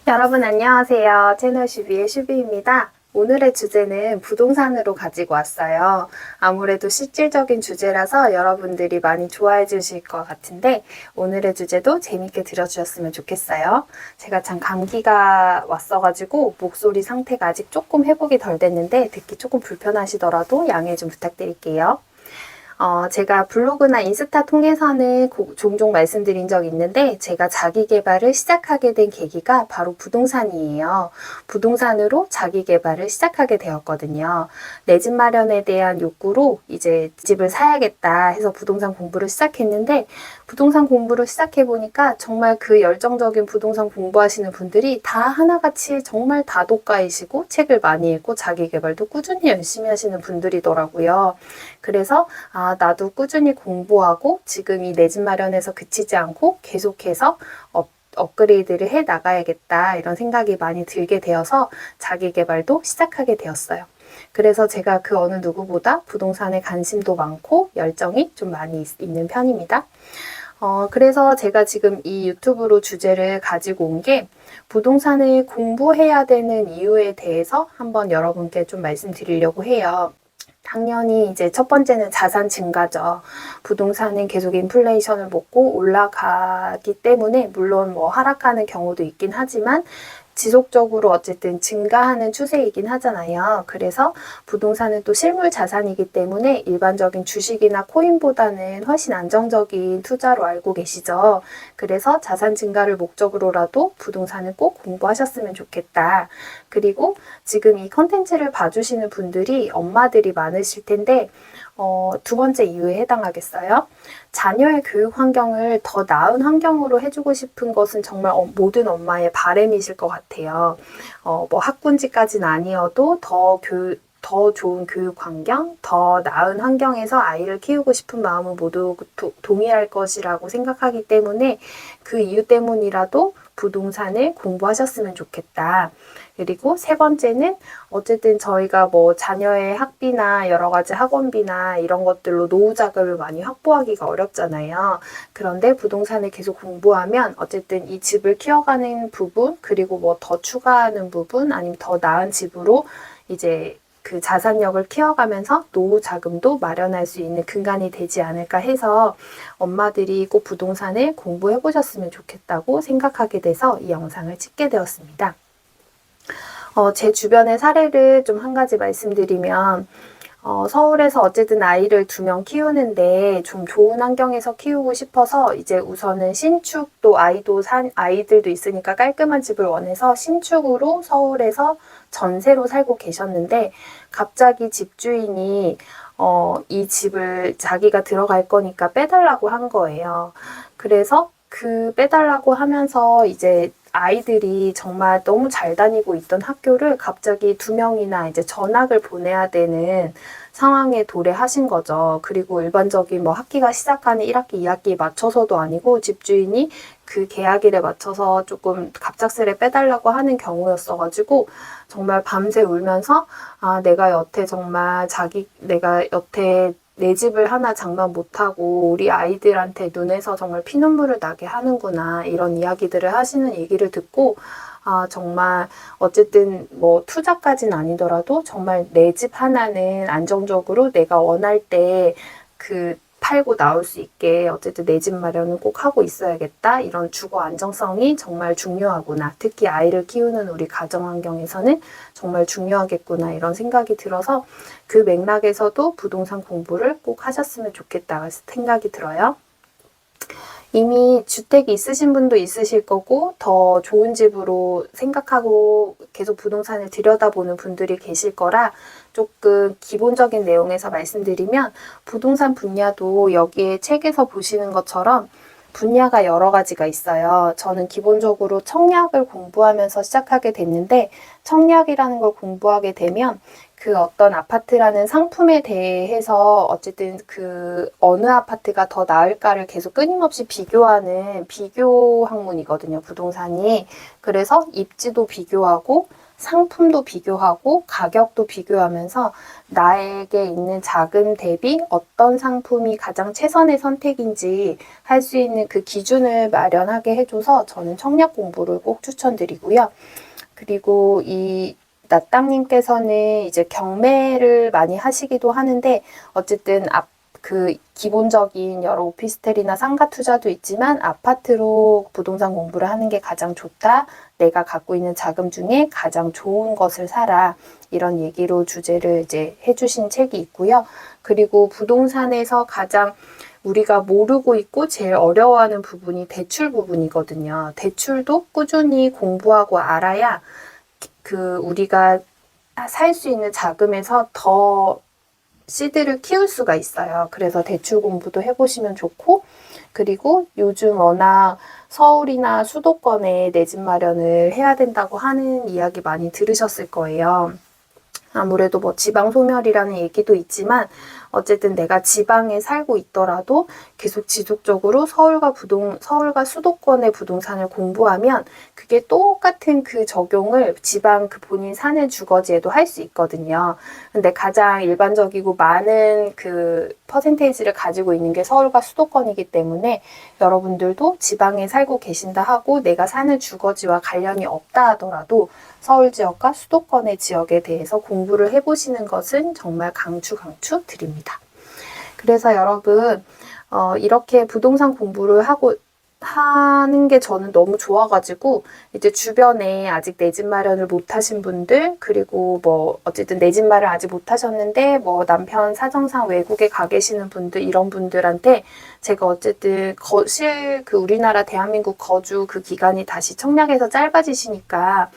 여러분 안녕하세요. 채널 슈비의 슈비입니다. 오늘의 주제는 부동산으로 가지고 왔어요. 아무래도 실질적인 주제라서 여러분들이 많이 좋아해 주실 것 같은데 오늘의 주제도 재밌게 들어주셨으면 좋겠어요. 제가 참 감기가 왔어가지고 목소리 상태가 아직 조금 회복이 덜 됐는데 듣기 조금 불편하시더라도 양해 좀 부탁드릴게요. 제가 블로그나 인스타 통해서는 종종 말씀드린 적이 있는데 제가 자기 개발을 시작하게 된 계기가 바로 부동산이에요. 부동산으로 자기 개발을 시작하게 되었거든요. 내 집 마련에 대한 욕구로 이제 집을 사야겠다 해서 부동산 공부를 시작했는데 부동산 공부를 시작해 보니까 정말 그 열정적인 부동산 공부하시는 분들이 다 하나같이 정말 다독가이시고 책을 많이 읽고 자기 개발도 꾸준히 열심히 하시는 분들이더라고요. 그래서 나도 꾸준히 공부하고 지금 이 내 집 마련에서 그치지 않고 계속해서 업그레이드를 해 나가야겠다 이런 생각이 많이 들게 되어서 자기 개발도 시작하게 되었어요. 그래서 제가 그 어느 누구보다 부동산에 관심도 많고 열정이 좀 많이 있는 편입니다. 그래서 제가 지금 이 유튜브로 주제를 가지고 온 게 부동산을 공부해야 되는 이유에 대해서 한번 여러분께 좀 말씀드리려고 해요. 당연히 이제 첫 번째는 자산 증가죠. 부동산은 계속 인플레이션을 먹고 올라가기 때문에 물론 뭐 하락하는 경우도 있긴 하지만 지속적으로 어쨌든 증가하는 추세이긴 하잖아요. 그래서 부동산은 또 실물 자산이기 때문에 일반적인 주식이나 코인보다는 훨씬 안정적인 투자로 알고 계시죠. 그래서 자산 증가를 목적으로라도 부동산을 꼭 공부하셨으면 좋겠다. 그리고 지금 이 컨텐츠를 봐주시는 분들이 엄마들이 많으실 텐데 두 번째 이유에 해당하겠어요. 자녀의 교육 환경을 더 나은 환경으로 해주고 싶은 것은 정말 모든 엄마의 바람이실 것 같아요. 뭐 학군지까지는 아니어도 더 좋은 교육 환경, 더 나은 환경에서 아이를 키우고 싶은 마음은 모두 동의할 것이라고 생각하기 때문에 그 이유 때문이라도 부동산을 공부하셨으면 좋겠다. 그리고 세 번째는 어쨌든 저희가 뭐 자녀의 학비나 여러 가지 학원비나 이런 것들로 노후 자금을 많이 확보하기가 어렵잖아요. 그런데 부동산을 계속 공부하면 어쨌든 이 집을 키워가는 부분, 그리고 뭐 더 추가하는 부분, 아니면 더 나은 집으로 이제 그 자산력을 키워가면서 노후 자금도 마련할 수 있는 근간이 되지 않을까 해서 엄마들이 꼭 부동산을 공부해 보셨으면 좋겠다고 생각하게 돼서 이 영상을 찍게 되었습니다. 제 주변의 사례를 좀 한 가지 말씀드리면 서울에서 어쨌든 아이를 2명 키우는데 좀 좋은 환경에서 키우고 싶어서 이제 우선은 신축도 아이들도 있으니까 깔끔한 집을 원해서 신축으로 서울에서 전세로 살고 계셨는데 갑자기 집주인이 이 집을 자기가 들어갈 거니까 빼달라고 한 거예요. 그래서 그 빼달라고 하면서 이제 아이들이 정말 너무 잘 다니고 있던 학교를 갑자기 2명이나 이제 전학을 보내야 되는 상황에 도래하신 거죠. 그리고 일반적인 뭐 학기가 시작하는 1학기, 2학기에 맞춰서도 아니고 집주인이 그 계약일에 맞춰서 조금 갑작스레 빼달라고 하는 경우였어가지고 정말 밤새 울면서 내가 여태 내 집을 하나 장만 못하고 우리 아이들한테 눈에서 정말 피눈물을 나게 하는구나 이런 이야기들을 하시는 얘기를 듣고 정말 어쨌든 뭐 투자까지는 아니더라도 정말 내 집 하나는 안정적으로 내가 원할 때 팔고 나올 수 있게 어쨌든 내 집 마련은 꼭 하고 있어야겠다. 이런 주거 안정성이 정말 중요하구나. 특히 아이를 키우는 우리 가정 환경에서는 정말 중요하겠구나. 이런 생각이 들어서 그 맥락에서도 부동산 공부를 꼭 하셨으면 좋겠다 생각이 들어요. 이미 주택이 있으신 분도 있으실 거고 더 좋은 집으로 생각하고 계속 부동산을 들여다보는 분들이 계실 거라 조금 기본적인 내용에서 말씀드리면 부동산 분야도 여기에 책에서 보시는 것처럼 분야가 여러 가지가 있어요. 저는 기본적으로 청약을 공부하면서 시작하게 됐는데 청약이라는 걸 공부하게 되면 그 어떤 아파트라는 상품에 대해서 어쨌든 그 어느 아파트가 더 나을까를 계속 끊임없이 비교하는 비교 학문이거든요, 부동산이. 그래서 입지도 비교하고 상품도 비교하고 가격도 비교하면서 나에게 있는 자금 대비 어떤 상품이 가장 최선의 선택인지 할 수 있는 그 기준을 마련하게 해줘서 저는 청약 공부를 꼭 추천드리고요. 그리고 이 나땅님께서는 이제 경매를 많이 하시기도 하는데 어쨌든 그 기본적인 여러 오피스텔이나 상가 투자도 있지만 아파트로 부동산 공부를 하는 게 가장 좋다. 내가 갖고 있는 자금 중에 가장 좋은 것을 사라. 이런 얘기로 주제를 이제 해주신 책이 있고요. 그리고 부동산에서 가장 우리가 모르고 있고 제일 어려워하는 부분이 대출 부분이거든요. 대출도 꾸준히 공부하고 알아야 그 우리가 살 수 있는 자금에서 더 씨드를 키울 수가 있어요. 그래서 대출 공부도 해보시면 좋고, 그리고 요즘 워낙 서울이나 수도권에 내 집 마련을 해야 된다고 하는 이야기 많이 들으셨을 거예요. 아무래도 뭐 지방 소멸이라는 얘기도 있지만 어쨌든 내가 지방에 살고 있더라도 계속 지속적으로 서울과 수도권의 부동산을 공부하면 그게 똑같은 그 적용을 지방 그 본인 사는 주거지에도 할 수 있거든요. 근데 가장 일반적이고 많은 그 퍼센테이지를 가지고 있는 게 서울과 수도권이기 때문에 여러분들도 지방에 살고 계신다 하고 내가 사는 주거지와 관련이 없다 하더라도 서울 지역과 수도권의 지역에 대해서 공부를 해보시는 것은 정말 강추 드립니다. 그래서 여러분 이렇게 부동산 공부를 하는 게 저는 너무 좋아가지고 이제 주변에 아직 내 집 마련을 못 하신 분들 그리고 뭐 어쨌든 내 집 마련 아직 못 하셨는데 뭐 남편 사정상 외국에 가 계시는 분들 이런 분들한테 제가 어쨌든 그 우리나라 대한민국 거주 그 기간이 다시 청약에서 짧아지시니까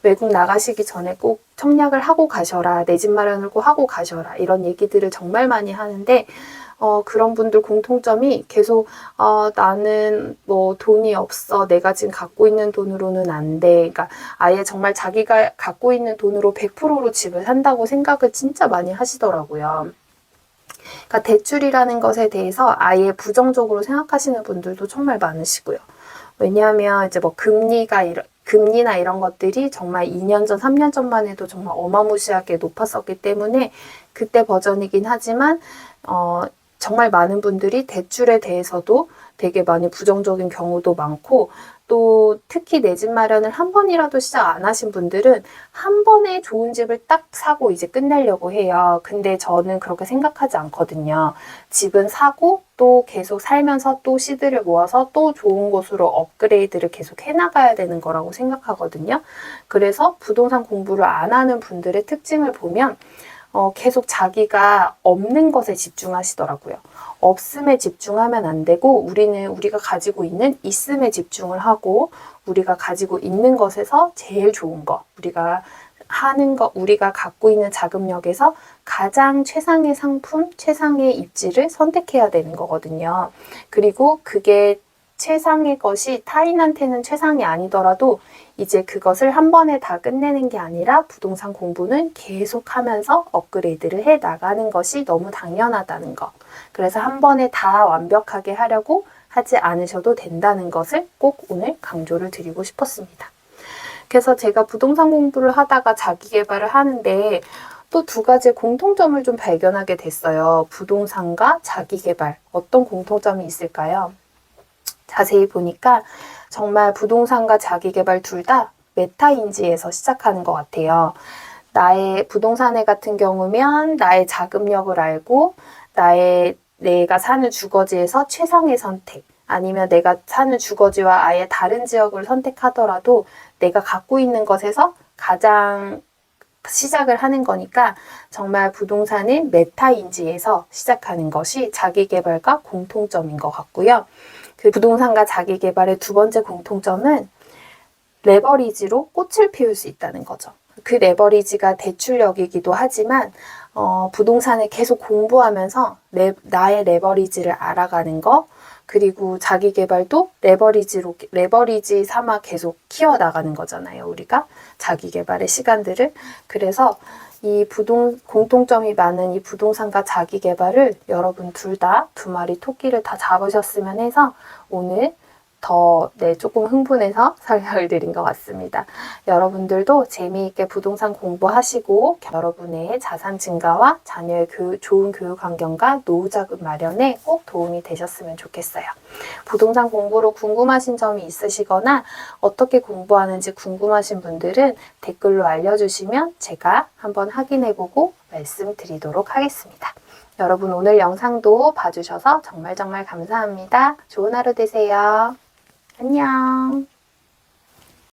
외국 나가시기 전에 꼭 청약을 하고 가셔라. 내 집 마련을 꼭 하고 가셔라. 이런 얘기들을 정말 많이 하는데 그런 분들 공통점이 계속 나는 뭐 돈이 없어. 내가 지금 갖고 있는 돈으로는 안 돼. 그러니까 아예 정말 자기가 갖고 있는 돈으로 100%로 집을 산다고 생각을 진짜 많이 하시더라고요. 그러니까 대출이라는 것에 대해서 아예 부정적으로 생각하시는 분들도 정말 많으시고요. 왜냐하면 이제 뭐 금리나 이런 것들이 정말 2년 전, 3년 전만 해도 정말 어마무시하게 높았었기 때문에 그때 버전이긴 하지만 정말 많은 분들이 대출에 대해서도 되게 많이 부정적인 경우도 많고 또 특히 내 집 마련을 한 번이라도 시작 안 하신 분들은 한 번에 좋은 집을 딱 사고 이제 끝내려고 해요. 근데 저는 그렇게 생각하지 않거든요. 집은 사고 또 계속 살면서 또 씨드를 모아서 또 좋은 곳으로 업그레이드를 계속 해나가야 되는 거라고 생각하거든요. 그래서 부동산 공부를 안 하는 분들의 특징을 보면 계속 자기가 없는 것에 집중하시더라고요. 없음에 집중하면 안 되고 우리가 가지고 있는 있음에 집중을 하고 우리가 가지고 있는 것에서 제일 좋은 거, 우리가 하는 거, 우리가 갖고 있는 자금력에서 가장 최상의 상품, 최상의 입지를 선택해야 되는 거거든요. 그리고 그게 최상의 것이 타인한테는 최상이 아니더라도 이제 그것을 한 번에 다 끝내는 게 아니라 부동산 공부는 계속하면서 업그레이드를 해 나가는 것이 너무 당연하다는 것. 그래서 한 번에 다 완벽하게 하려고 하지 않으셔도 된다는 것을 꼭 오늘 강조를 드리고 싶었습니다. 그래서 제가 부동산 공부를 하다가 자기 개발을 하는데 또 두 가지 공통점을 좀 발견하게 됐어요. 부동산과 자기 개발. 어떤 공통점이 있을까요? 자세히 보니까 정말 부동산과 자기 개발 둘 다 메타인지에서 시작하는 것 같아요. 나의 부동산에 같은 경우면 나의 자금력을 알고 내가 사는 주거지에서 최상의 선택 아니면 내가 사는 주거지와 아예 다른 지역을 선택하더라도 내가 갖고 있는 것에서 가장 시작을 하는 거니까 정말 부동산은 메타인지에서 시작하는 것이 자기개발과 공통점인 것 같고요. 그 부동산과 자기개발의 두 번째 공통점은 레버리지로 꽃을 피울 수 있다는 거죠. 그 레버리지가 대출력이기도 하지만 부동산을 계속 공부하면서 나의 레버리지를 알아가는 거, 그리고 자기 개발도 레버리지 삼아 계속 키워나가는 거잖아요. 우리가 자기 개발의 시간들을. 그래서 이 공통점이 많은 이 부동산과 자기 개발을 여러분 둘 다 두 마리 토끼를 다 잡으셨으면 해서 오늘 조금 흥분해서 설명을 드린 것 같습니다. 여러분들도 재미있게 부동산 공부하시고 여러분의 자산 증가와 자녀의 좋은 교육 환경과 노후 자금 마련에 꼭 도움이 되셨으면 좋겠어요. 부동산 공부로 궁금하신 점이 있으시거나 어떻게 공부하는지 궁금하신 분들은 댓글로 알려주시면 제가 한번 확인해보고 말씀드리도록 하겠습니다. 여러분 오늘 영상도 봐주셔서 정말 감사합니다. 좋은 하루 되세요. 안녕.